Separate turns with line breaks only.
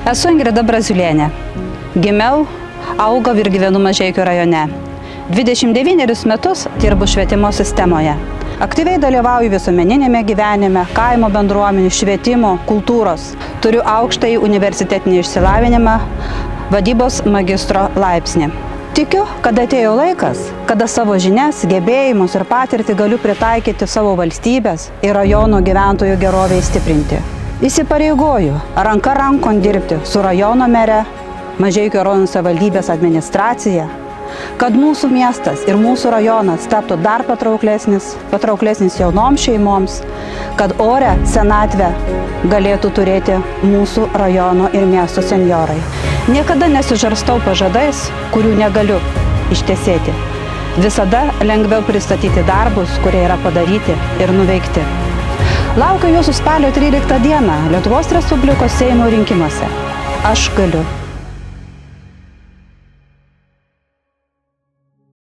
Esu Ingrida Braziulienė. Gimiau, augau ir gyvenu Mažeikių rajone. 29 metus dirbu švietimo sistemoje. Aktyviai dalyvauju visuomeninėme gyvenime, kaimo bendruomenių, švietimo, kultūros. Turiu aukštąjį universitetinį išsilavinimą, vadybos magistro laipsnį. Tikiu, kad atėjo laikas, kada savo žinias, gebėjimus ir patirtį galiu pritaikyti savo valstybės ir rajono gyventojų gerovei stiprinti. Įsipareigoju ranka rankon dirbti su rajono mere, Mažeikių rajono savivaldybės administracija, kad mūsų miestas ir mūsų rajonas taptų dar patrauklesnis jaunoms šeimoms, kad orę senatvę galėtų turėti mūsų rajono ir miesto senjorai. Niekada nesižarstau pažadais, kurių negaliu ištesėti. Visada lengviau pristatyti darbus, kurie yra padaryti ir nuveikti. Laukiu jūsų spalio 13 dieną Lietuvos Respublikos Seimo rinkimuose. Aš galiu.